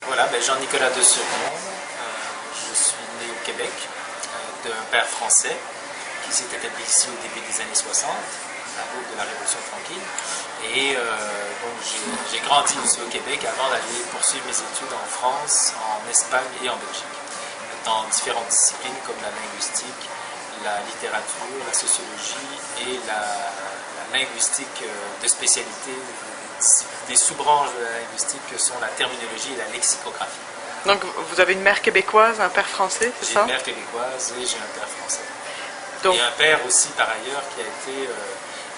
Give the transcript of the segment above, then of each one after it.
Voilà, Jean-Nicolas de Surmont, je suis né au Québec d'un père français qui s'est établi ici au début des années 60, à l'aube de la Révolution tranquille. Et j'ai grandi aussi au Québec avant d'aller poursuivre mes études en France, en Espagne et en Belgique, dans différentes disciplines comme la linguistique, la littérature, la sociologie et la linguistique de spécialité, des sous-branches de la linguistique que sont la terminologie et la lexicographie. Donc vous avez une mère québécoise, un père français, c'est ça? J'ai une mère québécoise et j'ai un père français. Donc... Et un père aussi par ailleurs qui a été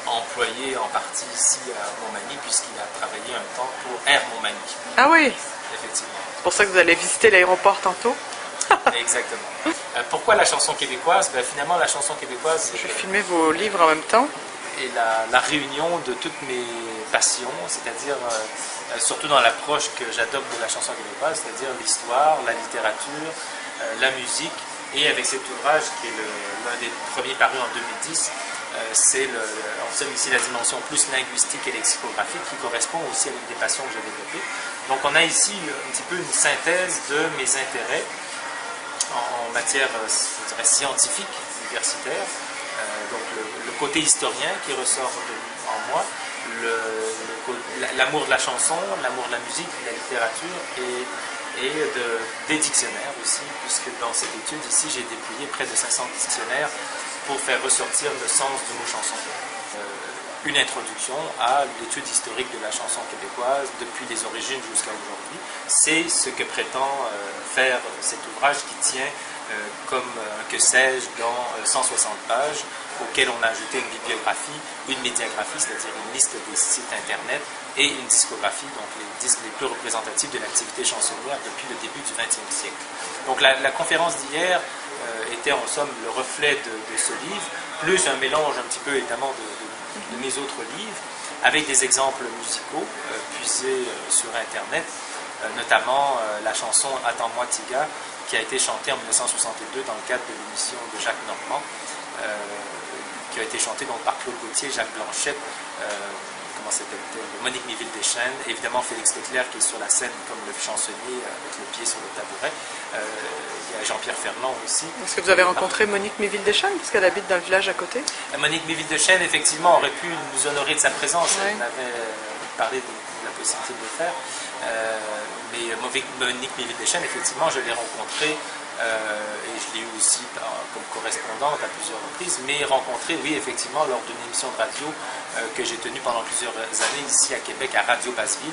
employé en partie ici à Montmagny puisqu'il a travaillé un temps pour Air Montmagny. Ah oui? Effectivement. C'est pour ça que vous allez visiter l'aéroport tantôt? Exactement. Pourquoi la chanson québécoise? Finalement la chanson québécoise... Je vais filmer vos livres en même temps. Et la réunion de toutes mes passions, c'est-à-dire surtout dans l'approche que j'adopte de la chanson québécoise, c'est-à-dire l'histoire, la littérature, la musique, et avec cet ouvrage qui est l'un des premiers parus en 2010, c'est ici la dimension plus linguistique et lexicographique qui correspond aussi à l'une des passions que j'ai développées. Donc on a ici un petit peu une synthèse de mes intérêts en matière, je dirais, scientifique, universitaire. Donc le côté historien qui ressort en moi, l'amour de la chanson, l'amour de la musique, de la littérature et des dictionnaires aussi, puisque dans cette étude ici, j'ai déployé près de 500 dictionnaires pour faire ressortir le sens du mot chanson. Une introduction à l'étude historique de la chanson québécoise depuis les origines jusqu'à aujourd'hui. C'est ce que prétend faire cet ouvrage qui tient comme que sais-je dans 160 pages, auquel on a ajouté une bibliographie, une médiagraphie, c'est-à-dire une liste des sites internet, et une discographie, donc les disques les plus représentatifs de l'activité chansonnière depuis le début du XXe siècle. Donc la conférence d'hier était en somme le reflet de ce livre, plus un mélange un petit peu évidemment de mes autres livres, avec des exemples musicaux puisés sur internet, notamment la chanson « Attends-moi Tiga », qui a été chantée en 1962 dans le cadre de l'émission de Jacques Normand, qui a été chantée donc par Claude Gauthier, Jacques Blanchette, Monique Méville-Deschênes, évidemment Félix Leclerc qui est sur la scène comme le chansonnier avec le pied sur le tabouret. Il y a Jean-Pierre Ferland aussi. Est-ce que vous avez rencontré Monique Méville-Deschênes, parce qu'elle habite dans le village à côté? Monique Méville-Deschênes, effectivement, aurait pu nous honorer de sa présence. Ouais. Elle avait parlé de la possibilité de le faire. Mais Monique Méville-Deschênes, effectivement, je l'ai rencontrée et je l'ai eu aussi comme correspondante à plusieurs reprises, mais rencontrée, oui, effectivement, lors d'une émission de radio que j'ai tenue pendant plusieurs années ici à Québec, à Radio Basseville.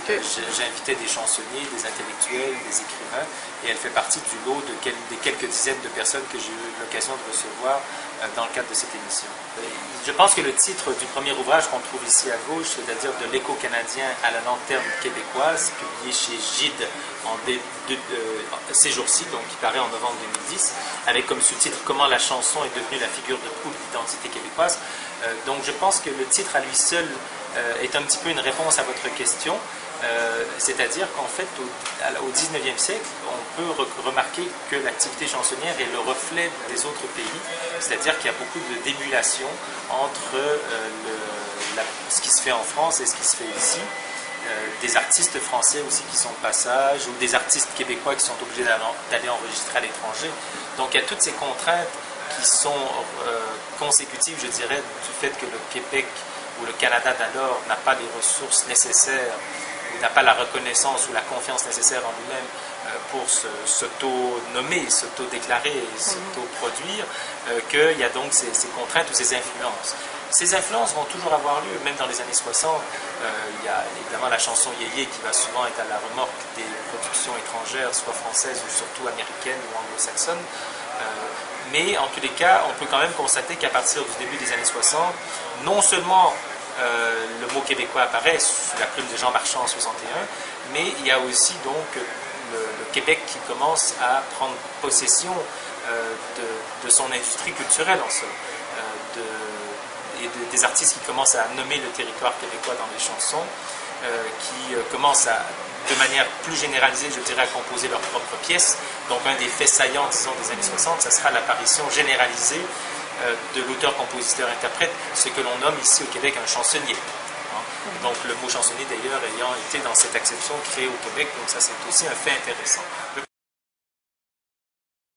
Okay. J'invitais des chansonniers, des intellectuels, des écrivains, et elle fait partie du lot des quelques dizaines de personnes que j'ai eu l'occasion de recevoir dans le cadre de cette émission. Je pense que le titre du premier ouvrage qu'on trouve ici à gauche, c'est-à-dire de l'écho canadien à la lanterne québécoise, publié chez Gide ces jours-ci, donc qui paraît en novembre 2010, avec comme sous-titre « Comment la chanson est devenue la figure de proue de l'identité québécoise ». Donc je pense que le titre à lui seul est un petit peu une réponse à votre question, c'est-à-dire qu'en fait au 19e siècle, on peut remarquer que l'activité chansonnière est le reflet des autres pays, c'est-à-dire qu'il y a beaucoup d'émulation entre ce qui se fait en France et ce qui se fait ici. Des artistes français aussi qui sont de passage, ou des artistes québécois qui sont obligés d'aller enregistrer à l'étranger. Donc il y a toutes ces contraintes qui sont consécutives, je dirais, du fait que le Québec ou le Canada d'alors n'a pas les ressources nécessaires, ou n'a pas la reconnaissance ou la confiance nécessaire en lui-même pour s'auto-nommer, s'auto-déclarer et s'auto-produire, qu'il y a donc ces contraintes ou ces influences. Ces influences vont toujours avoir lieu, même dans les années 60. Il y a évidemment la chanson yéyé qui va souvent être à la remorque des productions étrangères, soit françaises ou surtout américaines ou anglo-saxonnes. Mais en tous les cas, on peut quand même constater qu'à partir du début des années 60, non seulement le mot québécois apparaît sous la plume de Jean Marchand en 61, mais il y a aussi donc le Québec qui commence à prendre possession de son industrie culturelle en somme. Et des artistes qui commencent à nommer le territoire québécois dans les chansons, qui commencent de manière plus généralisée, je dirais, à composer leurs propres pièces. Donc un des faits saillants, disons, des années 60, ça sera l'apparition généralisée de l'auteur-compositeur-interprète, ce que l'on nomme ici au Québec un chansonnier. Donc le mot chansonnier d'ailleurs ayant été dans cette acception créée au Québec, donc ça c'est aussi un fait intéressant.